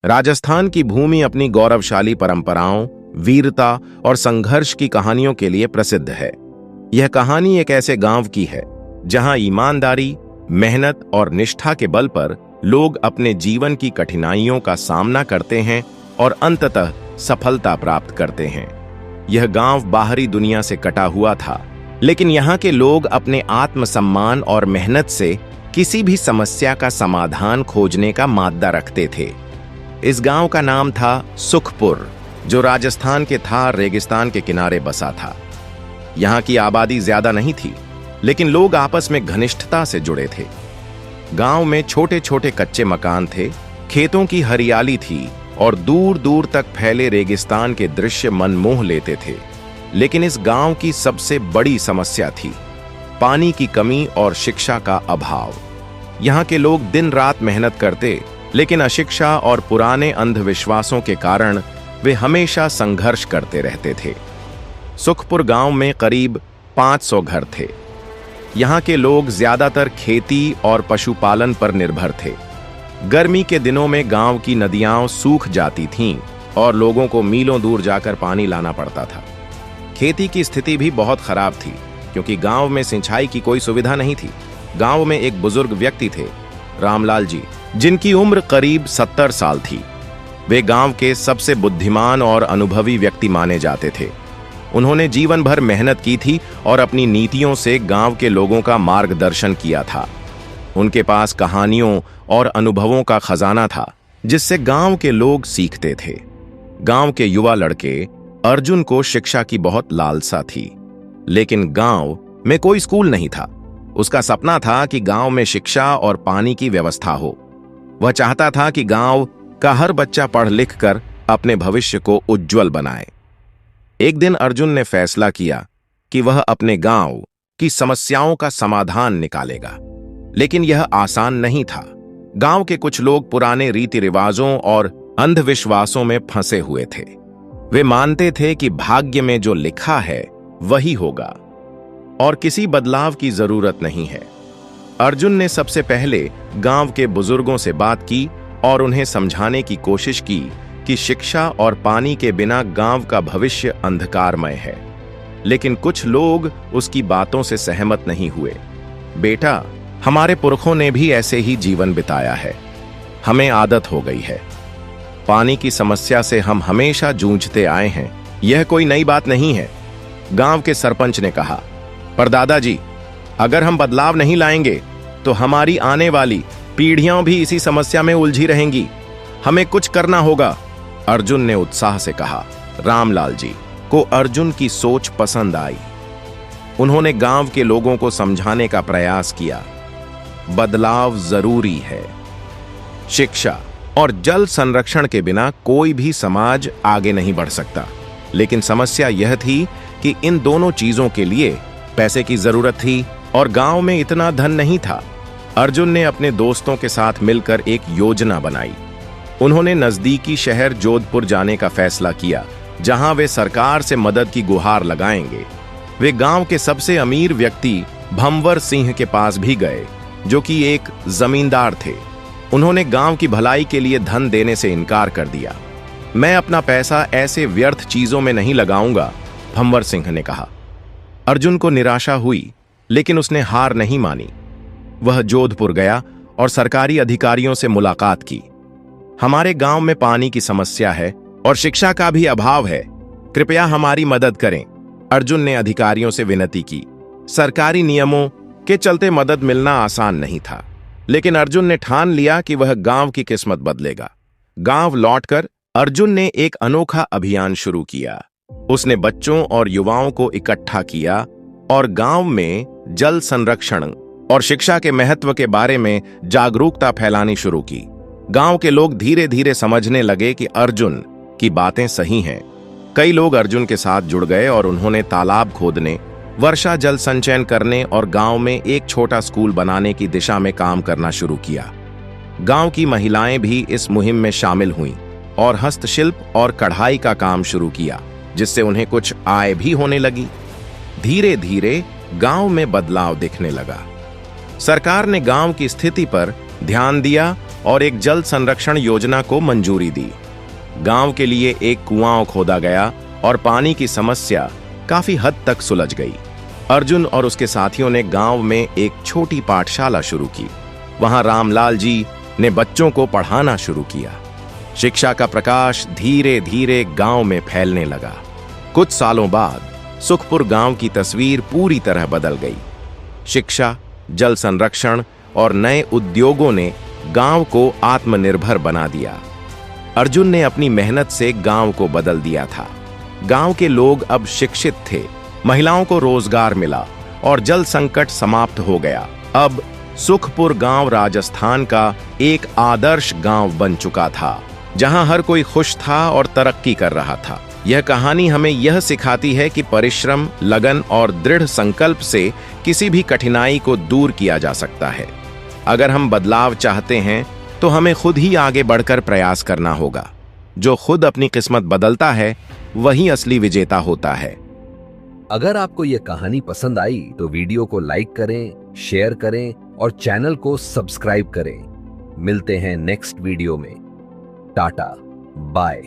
राजस्थान की भूमि अपनी गौरवशाली परंपराओं, वीरता और संघर्ष की कहानियों के लिए प्रसिद्ध है। यह कहानी एक ऐसे गांव की है जहां ईमानदारी, मेहनत और निष्ठा के बल पर लोग अपने जीवन की कठिनाइयों का सामना करते हैं और अंततः सफलता प्राप्त करते हैं। यह गांव बाहरी दुनिया से कटा हुआ था, लेकिन यहाँ के लोग अपने आत्मसम्मान और मेहनत से किसी भी समस्या का समाधान खोजने का माद्दा रखते थे। इस गांव का नाम था सुखपुर, जो राजस्थान के थार रेगिस्तान के किनारे बसा था। यहाँ की आबादी ज्यादा नहीं थी, लेकिन लोग आपस में घनिष्ठता से जुड़े थे। गांव में छोटे छोटे कच्चे मकान थे, खेतों की हरियाली थी और दूर दूर तक फैले रेगिस्तान के दृश्य मनमोह लेते थे। लेकिन इस गांव की सबसे बड़ी समस्या थी पानी की कमी और शिक्षा का अभाव। यहाँ के लोग दिन रात मेहनत करते, लेकिन अशिक्षा और पुराने अंधविश्वासों के कारण वे हमेशा संघर्ष करते रहते थे। सुखपुर गांव में करीब 500 घर थे। यहाँ के लोग ज्यादातर खेती और पशुपालन पर निर्भर थे। गर्मी के दिनों में गांव की नदियां सूख जाती थीं और लोगों को मीलों दूर जाकर पानी लाना पड़ता था। खेती की स्थिति भी बहुत खराब थी, क्योंकि गांव में सिंचाई की कोई सुविधा नहीं थी। गांव में एक बुजुर्ग व्यक्ति थे, रामलाल जी, जिनकी उम्र करीब 70 साल थी। वे गांव के सबसे बुद्धिमान और अनुभवी व्यक्ति माने जाते थे। उन्होंने जीवन भर मेहनत की थी और अपनी नीतियों से गांव के लोगों का मार्गदर्शन किया था। उनके पास कहानियों और अनुभवों का खजाना था, जिससे गांव के लोग सीखते थे। गांव के युवा लड़के अर्जुन को शिक्षा की बहुत लालसा थी, लेकिन गांव में कोई स्कूल नहीं था। उसका सपना था कि गांव में शिक्षा और पानी की व्यवस्था हो। वह चाहता था कि गांव का हर बच्चा पढ़ लिख कर अपने भविष्य को उज्जवल बनाए। एक दिन अर्जुन ने फैसला किया कि वह अपने गांव की समस्याओं का समाधान निकालेगा, लेकिन यह आसान नहीं था। गांव के कुछ लोग पुराने रीति रिवाजों और अंधविश्वासों में फंसे हुए थे। वे मानते थे कि भाग्य में जो लिखा है वही होगा और किसी बदलाव की जरूरत नहीं है। अर्जुन ने सबसे पहले गांव के बुजुर्गों से बात की और उन्हें समझाने की कोशिश की कि शिक्षा और पानी के बिना गांव का भविष्य अंधकारमय है। लेकिन कुछ लोग उसकी बातों से सहमत नहीं हुए। बेटा, हमारे पुरखों ने भी ऐसे ही जीवन बिताया है, हमें आदत हो गई है। पानी की समस्या से हम हमेशा जूझते आए हैं, यह कोई नई बात नहीं है। गांव के सरपंच ने कहा, पर दादाजी, अगर हम बदलाव नहीं लाएंगे तो हमारी आने वाली पीढ़ियां भी इसी समस्या में उलझी रहेंगी। हमें कुछ करना होगा, अर्जुन ने उत्साह से कहा। रामलाल जी को अर्जुन की सोच पसंद आई। उन्होंने गांव के लोगों को समझाने का प्रयास किया, बदलाव जरूरी है। शिक्षा और जल संरक्षण के बिना कोई भी समाज आगे नहीं बढ़ सकता। लेकिन समस्या यह थी कि इन दोनों चीजों के लिए पैसे की जरूरत थी और गांव में इतना धन नहीं था। अर्जुन ने अपने दोस्तों के साथ मिलकर एक योजना बनाई। उन्होंने नजदीकी शहर जोधपुर जाने का फैसला किया, जहां वे सरकार से मदद की गुहार लगाएंगे। वे गांव के सबसे अमीर व्यक्ति भंवर सिंह के पास भी गए, जो कि एक जमींदार थे। उन्होंने गांव की भलाई के लिए धन देने से इनकार कर दिया। मैं अपना पैसा ऐसे व्यर्थ चीजों में नहीं लगाऊंगा, भंवर सिंह ने कहा। अर्जुन को निराशा हुई, लेकिन उसने हार नहीं मानी। वह जोधपुर गया और सरकारी अधिकारियों से मुलाकात की। हमारे गांव में पानी की समस्या है और शिक्षा का भी अभाव है, कृपया हमारी मदद करें, अर्जुन ने अधिकारियों से विनती की। सरकारी नियमों के चलते मदद मिलना आसान नहीं था, लेकिन अर्जुन ने ठान लिया कि वह गांव की किस्मत बदलेगा। गांव लौटकर अर्जुन ने एक अनोखा अभियान शुरू किया। उसने बच्चों और युवाओं को इकट्ठा किया और गांव में जल संरक्षण और शिक्षा के महत्व के बारे में जागरूकता फैलानी शुरू की। गांव के लोग धीरे धीरे समझने लगे कि अर्जुन की बातें सही हैं। कई लोग अर्जुन के साथ जुड़ गए और उन्होंने तालाब खोदने, वर्षा जल संचयन करने और गांव में एक छोटा स्कूल बनाने की दिशा में काम करना शुरू किया। गांव की महिलाएं भी इस मुहिम में शामिल हुईं और हस्तशिल्प और कढ़ाई का काम शुरू किया, जिससे उन्हें कुछ आय भी होने लगी। धीरे धीरे गांव में बदलाव दिखने लगा। सरकार ने गांव की स्थिति पर ध्यान दिया और एक जल संरक्षण योजना को मंजूरी दी। गांव के लिए एक कुआं खोदा गया और पानी की समस्या काफी हद तक सुलझ गई। अर्जुन और उसके साथियों ने गांव में एक छोटी पाठशाला शुरू की। वहां रामलाल जी ने बच्चों को पढ़ाना शुरू किया। शिक्षा का प्रकाश धीरे धीरे गांव में फैलने लगा। कुछ सालों बाद सुखपुर गांव की तस्वीर पूरी तरह बदल गई। शिक्षा, जल संरक्षण और नए उद्योगों ने गांव को आत्मनिर्भर बना दिया। अर्जुन ने अपनी मेहनत से गांव को बदल दिया था। गांव के लोग अब शिक्षित थे, महिलाओं को रोजगार मिला और जल संकट समाप्त हो गया। अब सुखपुर गांव राजस्थान का एक आदर्श गांव बन चुका था, जहां हर कोई खुश था और तरक्की कर रहा था। यह कहानी हमें यह सिखाती है कि परिश्रम, लगन और दृढ़ संकल्प से किसी भी कठिनाई को दूर किया जा सकता है। अगर हम बदलाव चाहते हैं तो हमें खुद ही आगे बढ़कर प्रयास करना होगा। जो खुद अपनी किस्मत बदलता है वही असली विजेता होता है। अगर आपको यह कहानी पसंद आई तो वीडियो को लाइक करें, शेयर करें और चैनल को सब्सक्राइब करें। मिलते हैं नेक्स्ट वीडियो में। टाटा, बाय।